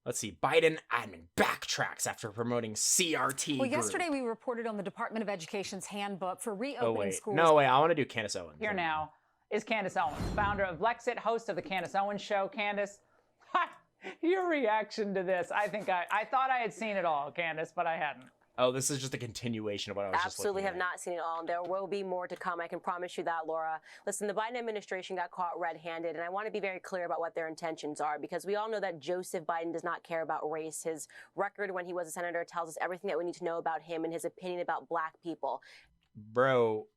Let's see. Biden admin backtracks after promoting CRT Well, group. yesterday we reported on the Department of Education's handbook for Oh, reopening wait. schools. No, wait. I want to do Candace Owens. Here now is Candace Owens, founder of Lexit, host of the Candace Owens Show. Candace, your reaction to this, I thought I had seen it all, Candace, but I hadn't. Oh, this is just a continuation of what I was just looking at. Absolutely have not seen it all. There will be more to come. I can promise you that, Laura. Listen, the Biden administration got caught red-handed, and I want to be very clear about what their intentions are, because we all know that Joseph Biden does not care about race. His record when he was a senator tells us everything that we need to know about him and his opinion about black people. Bro,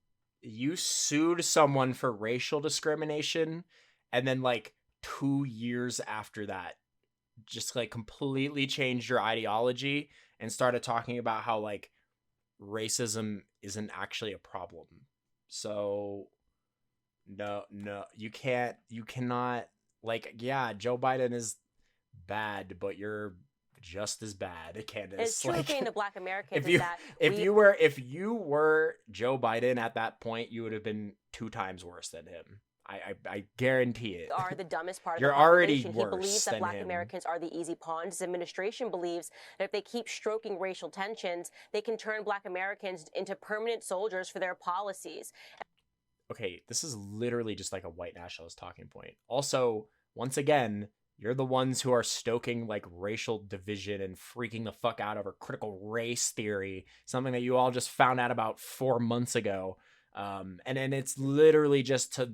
you sued someone for racial discrimination, and then, like, 2 years after that, just, like, completely changed your ideology and started talking about how, like, racism isn't actually a problem. So, no, you cannot, like, yeah, Joe Biden is bad, but you're just as bad, Candace. It's true like, being the black Americans if you were Joe Biden at that point, you would have been 2 times worse than him. I guarantee it. Are the dumbest part of You're the already population. He believes worse that than black him. Americans are the easy pawns. His administration believes that if they keep stroking racial tensions, they can turn black Americans into permanent soldiers for their policies. Okay, this is literally just like a white nationalist talking point. Also, once again, you're the ones who are stoking, like, racial division and freaking the fuck out over critical race theory, something that you all just found out about 4 months ago. And it's literally just to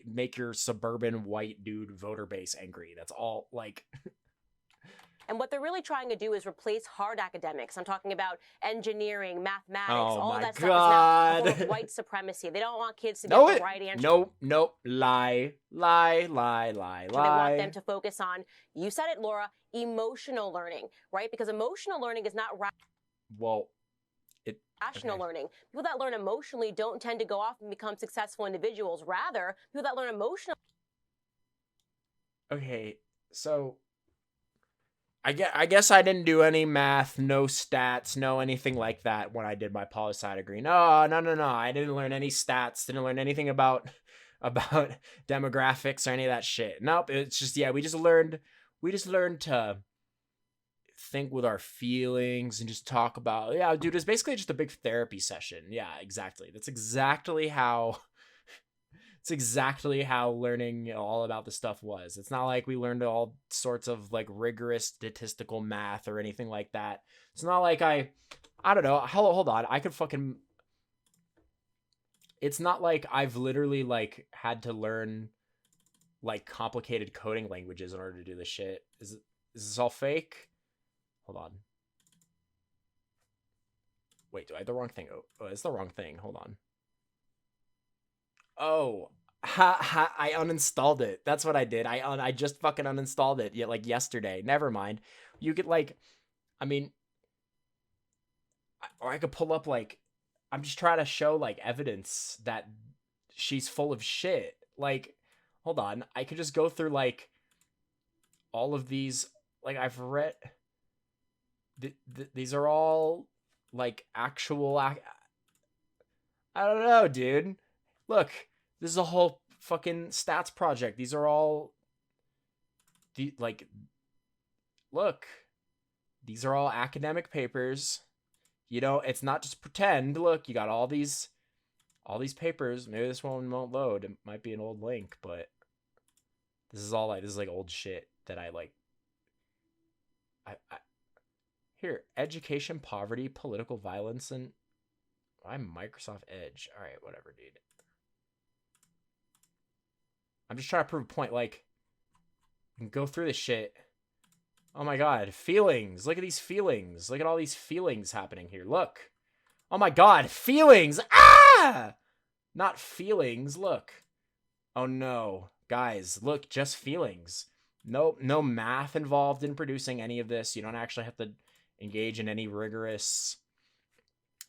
make your suburban white dude voter base angry. That's all, like. And what they're really trying to do is replace hard academics. I'm talking about engineering, mathematics, Oh all my that stuff God. is now a form of white supremacy. They don't want kids to get the right answer. Nope. Lie. They want them to focus on, you said it, Laura, emotional learning, right? Because emotional learning is not rational learning. People that learn emotionally don't tend to go off and become successful individuals. Rather, people that learn emotional. Okay, so I guess I didn't do any math, no stats, no anything like that when I did my poli-sci degree. No. I didn't learn any stats, didn't learn anything about demographics or any of that shit. Nope, it's just, yeah, we just learned to think with our feelings and just talk about, yeah, dude, it's basically just a big therapy session. Yeah, exactly. That's exactly how learning all about the stuff was. It's not like we learned all sorts of, like, rigorous statistical math or anything like that. It's not like I don't know. Hold on. It's not like I've literally, like, had to learn, like, complicated coding languages in order to do this shit. Is this all fake? Hold on. Wait, do I have the wrong thing? Oh, it's the wrong thing. Hold on. Oh, I uninstalled it. That's what I did. I just fucking uninstalled it like yesterday. Never mind. You could, like, I mean, or I could pull up, like, I'm just trying to show, like, evidence that she's full of shit. Like, hold on. I could just go through, like, all of these. Like, I've read. These are all, like, actual. I don't know, dude. Look, this is a whole fucking stats project. These are all. Look. These are all academic papers. You know, it's not just pretend. Look, you got all these papers. Maybe this one won't load. It might be an old link, but this is like old shit that I like. Here, education, poverty, political violence, and I'm Microsoft Edge. All right, whatever, dude. I'm just trying to prove a point. Like, you can go through this shit. Oh my God, feelings. Look at these feelings. Look at all these feelings happening here. Look. Oh my God, feelings. Ah! Not feelings. Look. Oh no. Guys, look, just feelings. No math involved in producing any of this. You don't actually have to engage in any rigorous.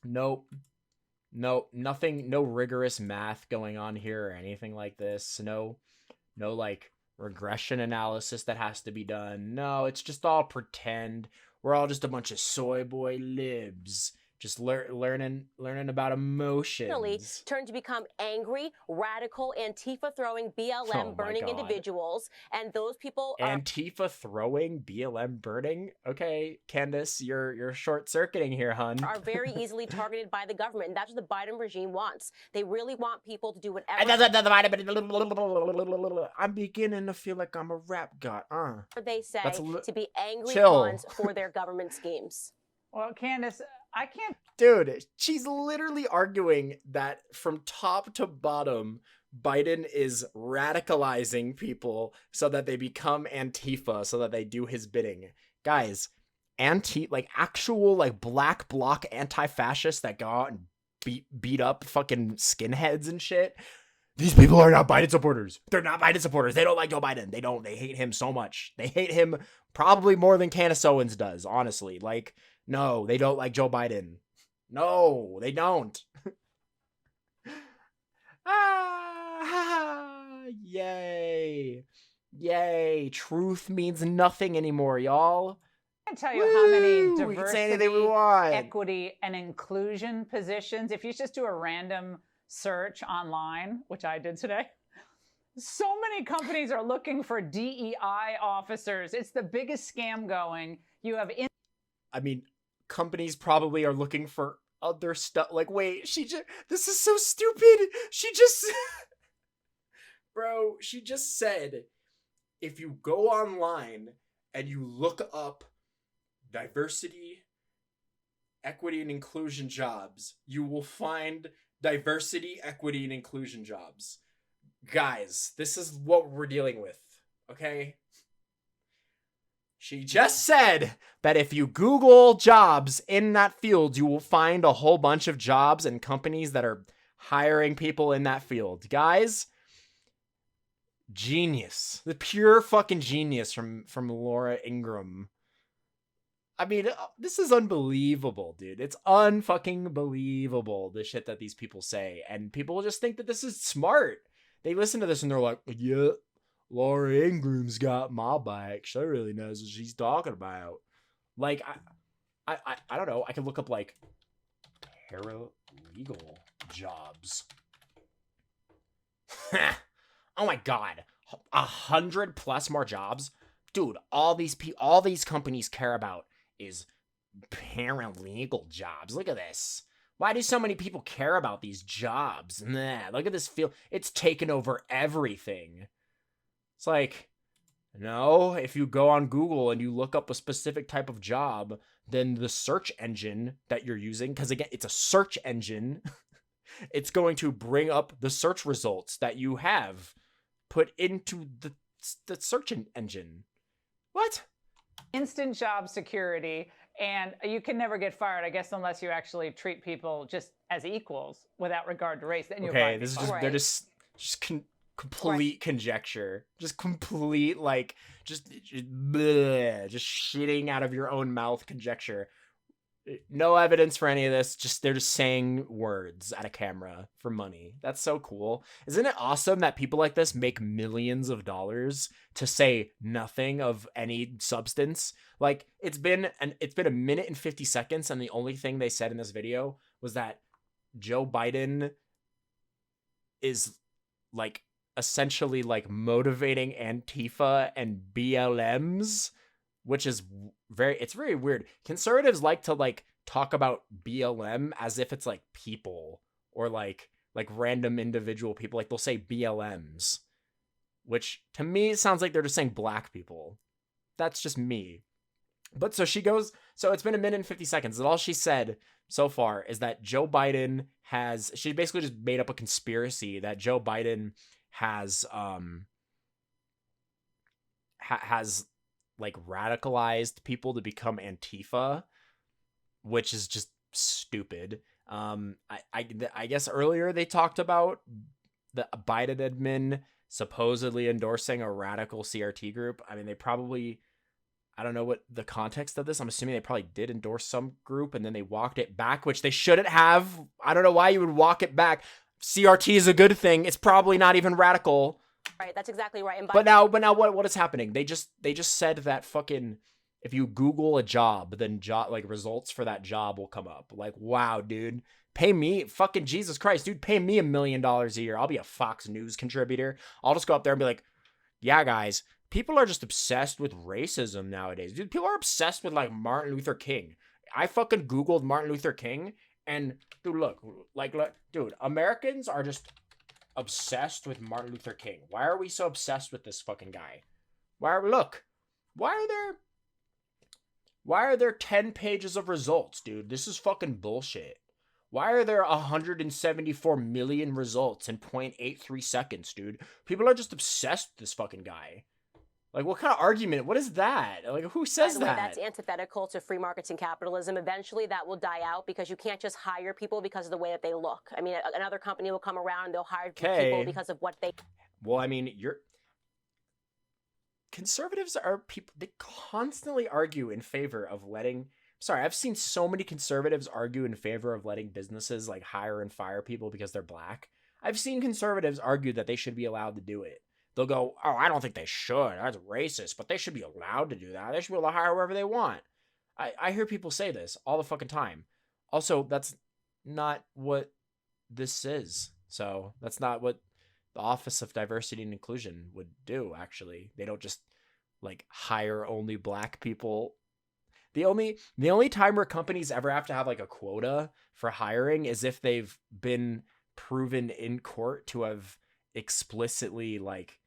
Nothing. No rigorous math going on here or anything like this. No, like, regression analysis that has to be done. No, it's just all pretend. We're all just a bunch of soy boy libs just learning about emotions. Turn to become angry, radical, Antifa throwing, Oh my BLM burning God. individuals, and those people are Antifa throwing, BLM burning. Okay, Candace, you're short circuiting here, hun. very easily targeted by the government, and that's what the Biden regime wants. They really want people to do whatever I'm beginning to feel like I'm a rap god. they say to be angry Chill. pawns for their government schemes. Well, Candace, I can't. Dude, she's literally arguing that from top to bottom, Biden is radicalizing people so that they become Antifa, so that they do his bidding. Guys, actual like black bloc anti-fascists that go out and beat up fucking skinheads and shit. These people are not Biden supporters. They're not Biden supporters. They don't like Joe Biden. They hate him so much. They hate him probably more than Candace Owens does, honestly. Like, no, they don't like Joe Biden. No, they don't. Yay. Yay. Truth means nothing anymore, y'all. I can't tell you how many Woo! We can say anything we diversity, want. equity, and inclusion positions. If you just do a random search online, which I did today, so many companies are looking for DEI officers. It's the biggest scam going. You have I mean, companies probably are looking for other stuff. Like, wait, this is so stupid. Bro, she just said, if you go online and you look up diversity, equity, and inclusion jobs, you will find diversity, equity, and inclusion jobs. Guys, this is what we're dealing with, okay? She just said that if you Google jobs in that field, you will find a whole bunch of jobs and companies that are hiring people in that field. Guys, genius. The pure fucking genius from Laura Ingraham. I mean, this is unbelievable, dude. It's unfucking believable, the shit that these people say. And people just think that this is smart. They listen to this and they're like, yeah, Laura Ingraham's got my back. She really knows what she's talking about. Like, I don't know. I could look up, like, paralegal jobs. Oh my God. 100+ more jobs? Dude, all these companies care about is paralegal jobs. Look at this. Why do so many people care about these jobs? Nah, look at this field. It's taken over everything. It's like, no, if you go on Google and you look up a specific type of job, then the search engine that you're using, because again, it's a search engine, it's going to bring up the search results that you have put into the search engine. What? instant job security, and you can never get fired, I guess, unless you actually treat people just as equals without regard to race. Then you'll Okay, probably this is be just fired. they're just complete conjecture, just complete like just bleh, just shitting out of your own mouth conjecture. No evidence for any of this. They're just saying words at a camera for money. That's so cool. Isn't it awesome that people like this make millions of dollars to say nothing of any substance? Like it's been a minute and 50 seconds, and the only thing they said in this video was that Joe Biden is like essentially like motivating Antifa and BLMs, which is it's very weird. Conservatives like to like talk about BLM as if it's like people or like random individual people. Like they'll say BLMs, which to me sounds like they're just saying black people. That's just me. But so she goes, so it's been a minute and 50 seconds, and all she said so far is that Joe Biden she basically just made up a conspiracy that Joe Biden has like radicalized people to become Antifa, which is just stupid. I guess earlier they talked about the Biden admin supposedly endorsing a radical CRT group. I mean, they probably, I don't know what the context of this. I'm assuming they probably did endorse some group and then they walked it back, which they shouldn't have. I don't know why you would walk it back. CRT is a good thing. It's probably not even radical. Right, that's exactly right. And But now what is happening? They just said that fucking if you Google a job, then like results for that job will come up. Like, wow, dude, pay me, fucking Jesus Christ, dude, pay me $1 million a year. I'll be a Fox News contributor. I'll just go up there and be like, yeah, guys, people are just obsessed with racism nowadays. Dude, people are obsessed with like Martin Luther King. I fucking Googled Martin Luther King and dude, look, dude, Americans are just obsessed with Martin Luther King. Why are we so obsessed with this fucking guy? Why are there 10 pages of results, dude? This is fucking bullshit. Why are there 174 million results in 0.83 seconds, dude? People are just obsessed with this fucking guy. Like, what kind of argument? What is that? Like, who says By the way, that? that's antithetical to free markets and capitalism. Eventually, that will die out because you can't just hire people because of the way that they look. I mean, another company will come around and they'll hire people because of what they... Well, I mean, conservatives are people, they constantly argue in favor of letting... Sorry, I've seen so many conservatives argue in favor of letting businesses, like, hire and fire people because they're black. I've seen conservatives argue that they should be allowed to do it. They'll go, oh, I don't think they should. That's racist, but they should be allowed to do that. They should be able to hire whoever they want. I hear people say this all the fucking time. Also, that's not what this is. So that's not what the Office of Diversity and Inclusion would do, actually. They don't just, like, hire only black people. The only time where companies ever have to have, like, a quota for hiring is if they've been proven in court to have explicitly, like,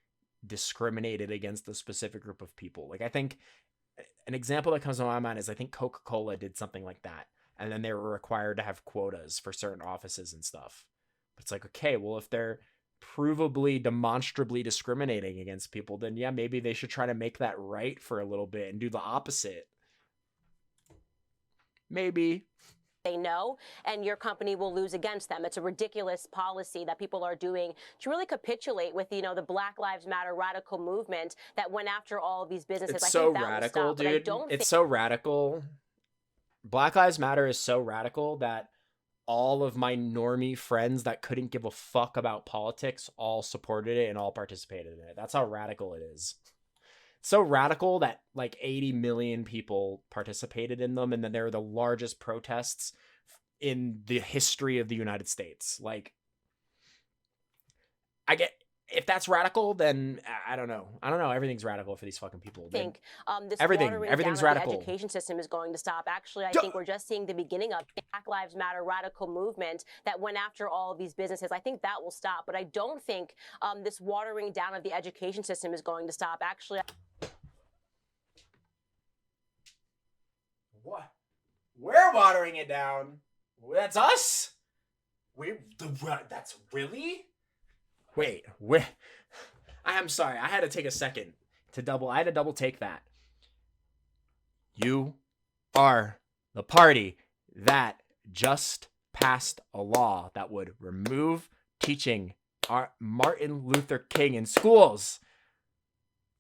discriminated against a specific group of people. Like, I think an example that comes to my mind is I think Coca-Cola did something like that, and then they were required to have quotas for certain offices and stuff. But it's like, okay, well, if they're provably, demonstrably discriminating against people, then yeah, maybe they should try to make that right for a little bit and do the opposite. Maybe. They know, and your company will lose against them. It's a ridiculous policy that people are doing to really capitulate with, you know, the Black Lives Matter radical movement that went after all of these businesses. It's so radical, dude. It's so radical. Black Lives Matter is so radical that all of my normie friends that couldn't give a fuck about politics all supported it and all participated in it. That's how radical it is. So radical that like 80 million people participated in them, and then they're the largest protests in the history of the United States. Like, I get, if that's radical, then I don't know. Everything's radical for these fucking people. I think this everything's radical. The education system is going to stop. Actually, I think we're just seeing the beginning of the Black Lives Matter radical movement that went after all of these businesses. I think that will stop, but I don't think this watering down of the education system is going to stop. Actually, what? We're watering it down. That's us. That's really. Wait, I'm sorry. I had to take a second I had to double take that. You are the party that just passed a law that would remove teaching Martin Luther King in schools.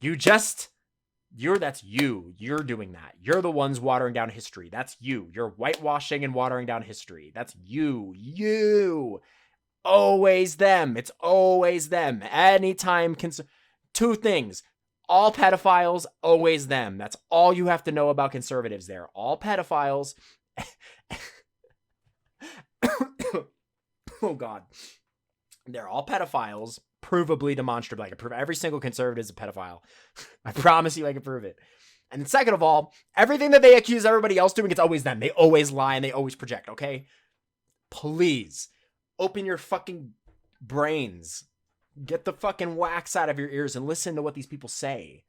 That's you. You're doing that. You're the ones watering down history. That's you. You're whitewashing and watering down history. That's you. You. Always them. It's always them. Anytime. Two things. All pedophiles, always them. That's all you have to know about conservatives. They're all pedophiles. Oh, God. They're all pedophiles. Provably, demonstrably. I can prove every single conservative is a pedophile. I promise you I can prove it. And second of all, everything that they accuse everybody else doing, it's always them. They always lie and they always project, okay? Please, open your fucking brains. Get the fucking wax out of your ears and listen to what these people say.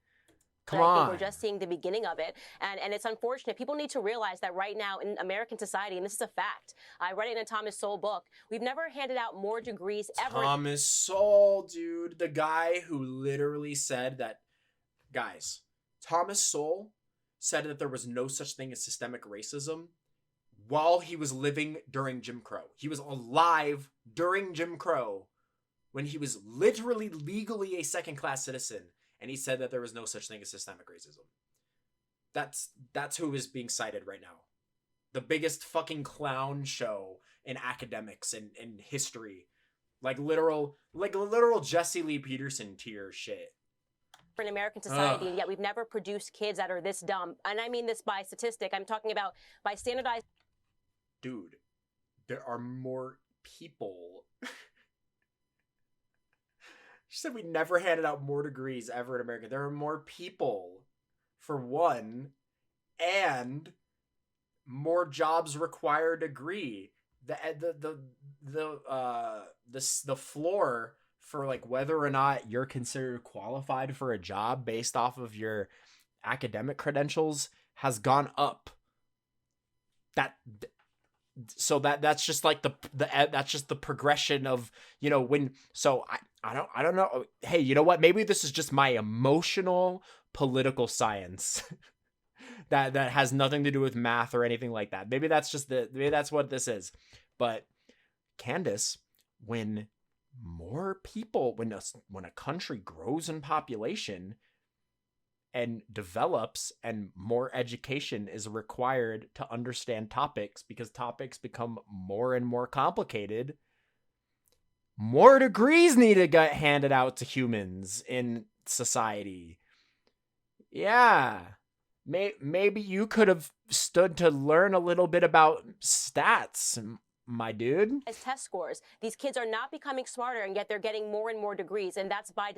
Come on. I think we're just seeing the beginning of it. And it's unfortunate. People need to realize that right now in American society, and this is a fact, I read it in a Thomas Sowell book, we've never handed out more degrees ever. Thomas Sowell, dude. The guy who literally said that, guys, Thomas Sowell said that there was no such thing as systemic racism while he was living during Jim Crow. He was alive during Jim Crow when he was literally legally a second-class citizen. And he said that there was no such thing as systemic racism. That's who is being cited right now. The biggest fucking clown show in academics and in history. Like literal Jesse Lee Peterson tier shit. in American society, and yet we've never produced kids that are this dumb. And I mean this by statistic. I'm talking about by standardized. Dude, there are more people. She said we never handed out more degrees ever in America. There are more people, for one, and more jobs require a degree. The floor for like whether or not you're considered qualified for a job based off of your academic credentials has gone up. That's just like that's just the progression of, you know, when, so I don't know. Hey, you know what? Maybe this is just my emotional political science that has nothing to do with math or anything like that. Maybe that's just maybe that's what this is. But Candace, when more people, when a country grows in population and develops and more education is required to understand topics, because topics become more and more complicated, more degrees need to get handed out to humans in society. Yeah. Maybe you could have stood to learn a little bit about stats, my dude. As test scores, these kids are not becoming smarter, and yet they're getting more and more degrees, and that's by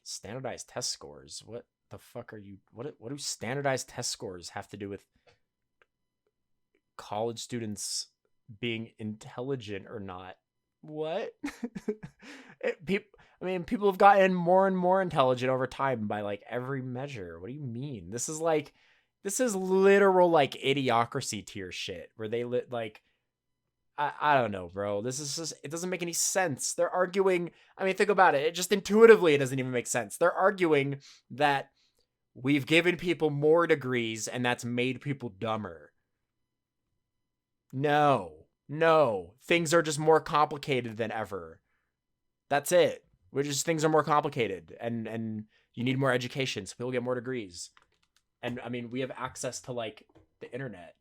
standardized test scores. What the fuck are you? What do standardized test scores have to do with college students being intelligent or not? What? People have gotten more and more intelligent over time by like every measure. What do you mean? This is literal like idiocracy tier shit where they like, I don't know, bro. This is just, it doesn't make any sense. They're arguing. I mean, think about it. It just intuitively, it doesn't even make sense. They're arguing that we've given people more degrees and that's made people dumber. No. Things are just more complicated than ever. That's it. Things are more complicated and you need more education so people get more degrees. And I mean, we have access to like the internet.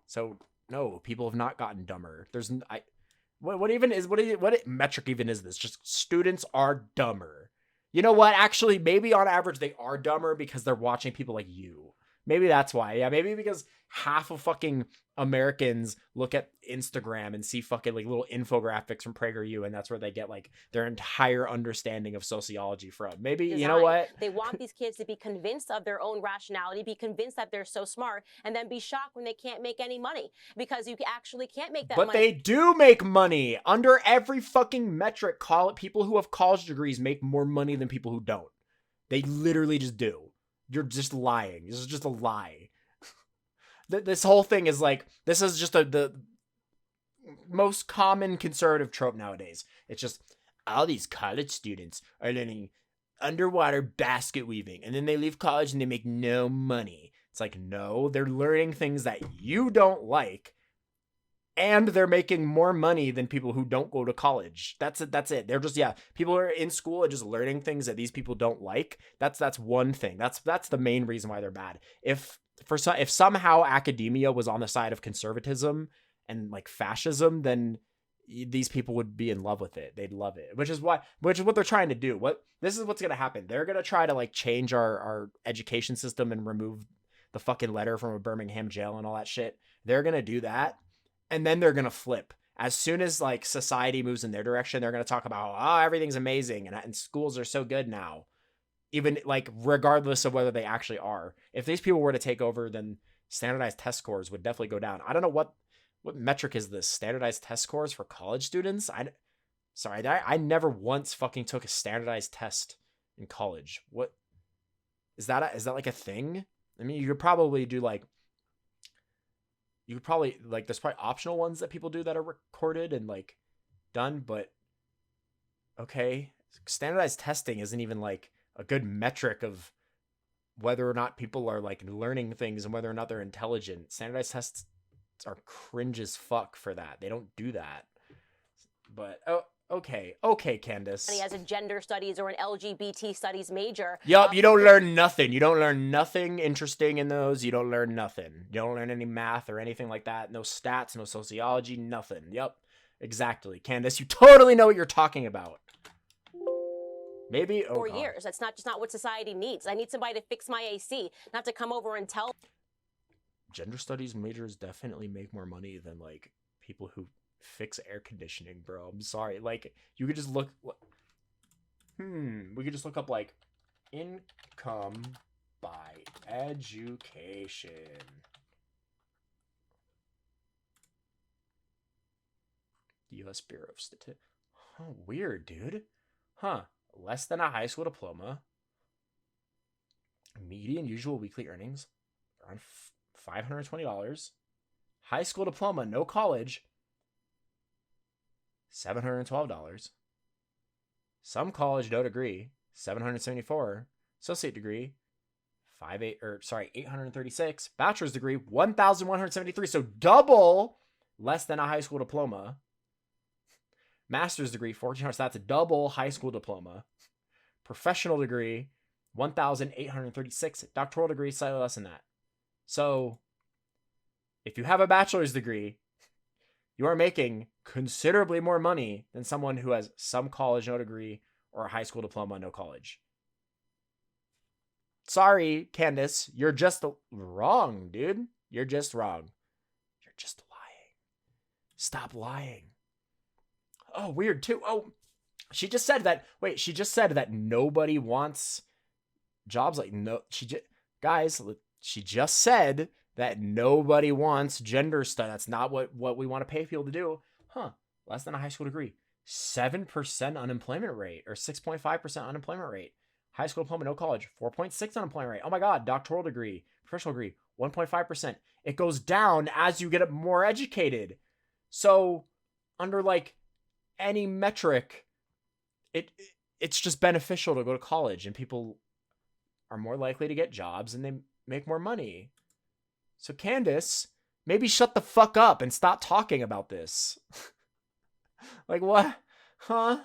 So no, people have not gotten dumber. What metric even is this? Just students are dumber. You know what? Actually, maybe on average they are dumber because they're watching people like you. Maybe that's why. Yeah, maybe because half of fucking Americans look at Instagram and see fucking like little infographics from PragerU, and that's where they get like their entire understanding of sociology from. Maybe, you know what? They want these kids to be convinced of their own rationality, be convinced that they're so smart, and then be shocked when they can't make any money because you actually can't make that money. But they do make money under every fucking metric. People who have college degrees make more money than people who don't. They literally just do. You're just lying. This is just a lie. This whole thing is like, this is just the most common conservative trope nowadays. It's just all these college students are learning underwater basket weaving and then they leave college and they make no money. It's like, no, they're learning things that you don't like and they're making more money than people who don't go to college. That's it. They're just, people are in school and just learning things that these people don't like. That's one thing. That's the main reason why they're bad. If somehow academia was on the side of conservatism and like fascism, then these people would be in love with it. They'd love it, which is what they're trying to do. This is what's going to happen. They're going to try to like change our education system and remove the fucking letter from a Birmingham jail and all that shit. They're going to do that. And then they're going to flip. As soon as like society moves in their direction, they're going to talk about, oh, everything's amazing. And schools are so good now. Even like regardless of whether they actually are. If these people were to take over, then standardized test scores would definitely go down. I don't know what metric is this? Standardized test scores for college students? I never once fucking took a standardized test in college. What is that? Is that like a thing? I mean, you could probably do like, there's probably optional ones that people do that are recorded and like done, but okay. Standardized testing isn't even like a good metric of whether or not people are like learning things and whether or not they're intelligent. Standardized tests are cringe as fuck for that. They don't do that. But okay, Candace. As a gender studies or an LGBT studies major. Yup, you don't learn nothing. You don't learn nothing interesting in those. You don't learn nothing. You don't learn any math or anything like that. No stats, no sociology, nothing. Yup, exactly. Candace, you totally know what you're talking about. Maybe 4 years. That's not just not what society needs. I need somebody to fix my AC, not to come over and tell. Gender studies majors definitely make more money than like people who fix air conditioning, bro. I'm sorry. Like you could just look. We could just look up like income by education. The U.S. Bureau of Statistics. Oh, weird, dude. Huh. Less than a high school diploma. Median usual weekly earnings around $520. High school diploma, no college, $712. Some college, no degree, $774. Associate degree, $836. Bachelor's degree, $1,173. So double less than a high school diploma. Master's degree, $1,400. That's a double high school diploma. Professional degree, $1,836. Doctoral degree, slightly less than that. So, if you have a bachelor's degree, you are making considerably more money than someone who has some college, no degree, or a high school diploma, no college. Sorry, Candace, you're just wrong, dude. You're just wrong. You're just lying. Stop lying. Oh, weird too. Oh, she just said that. Wait, she just said that nobody wants jobs like no. Guys, she just said that nobody wants gender stuff. That's not what we want to pay people to do. Huh. Less than a high school degree. 7% unemployment rate or 6.5% unemployment rate. High school diploma, no college. 4.6 unemployment rate. Oh my God. Doctoral degree, professional degree, 1.5%. It goes down as you get more educated. So under like any metric, it's just beneficial to go to college, and people are more likely to get jobs and they make more money. So Candace, maybe shut the fuck up and stop talking about this. Like what? Huh?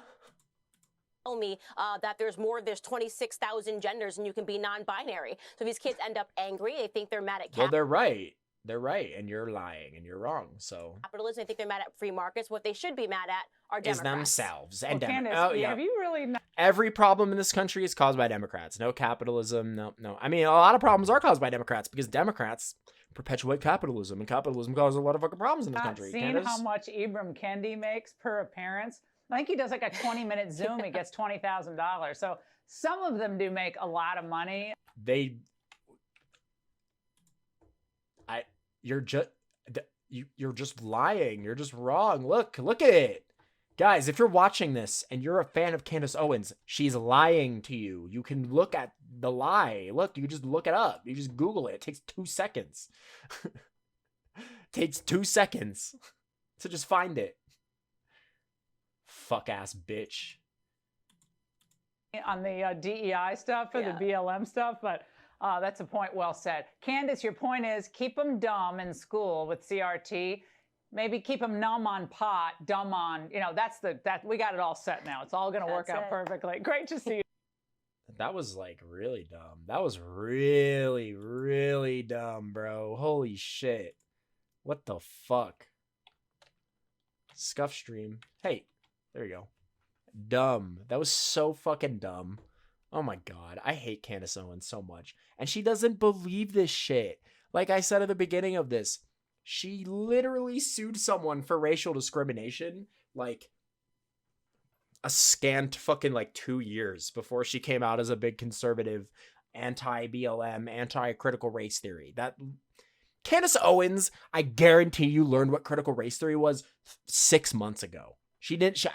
Tell me that there's 26,000 genders and you can be non-binary. So these kids end up angry. They think they're mad at Well, they're right. They're right, and you're lying, and you're wrong. So capitalism. They think they're mad at free markets. What they should be mad at are Democrats. Is themselves and Candace, yeah. have you really not? Every problem in this country is caused by Democrats. No capitalism. No. I mean, a lot of problems are caused by Democrats because Democrats perpetuate capitalism, and capitalism causes a lot of fucking problems in this country. Seen how much Ibram Kendi makes per appearance? I think he does like a 20-minute Zoom. He gets $20,000. So some of them do make a lot of money. You're just lying. You're just wrong. Look at it. Guys, if you're watching this and you're a fan of Candace Owens, she's lying to you. You can look at the lie. Look, you just look it up. You just Google it. It takes 2 seconds. Takes 2 seconds to just find it. Fuck ass bitch. On the DEI stuff or the BLM stuff, but that's a point well said. Candace, your point is keep them dumb in school with CRT. Maybe keep them numb on pot, dumb on, that we got it all set now. It's all going to work out perfectly. Great to see you. That was like really dumb. That was really, really dumb, bro. Holy shit. What the fuck? Scuff stream. Hey, there you go. Dumb. That was so fucking dumb. Oh my God. I hate Candace Owens so much. And she doesn't believe this shit. Like I said at the beginning of this, she literally sued someone for racial discrimination like a scant fucking like 2 years before she came out as a big conservative anti-BLM, anti-critical race theory. That Candace Owens, I guarantee you learned what critical race theory was 6 months ago.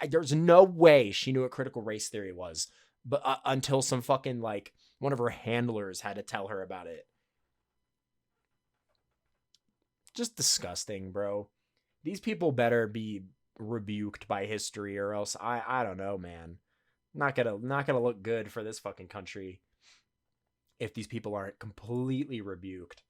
There's no way she knew what critical race theory was, but until some fucking like one of her handlers had to tell her about it. Just disgusting, bro. These people better be rebuked by history, or else I don't know, man. Not gonna look good for this fucking country if these people aren't completely rebuked.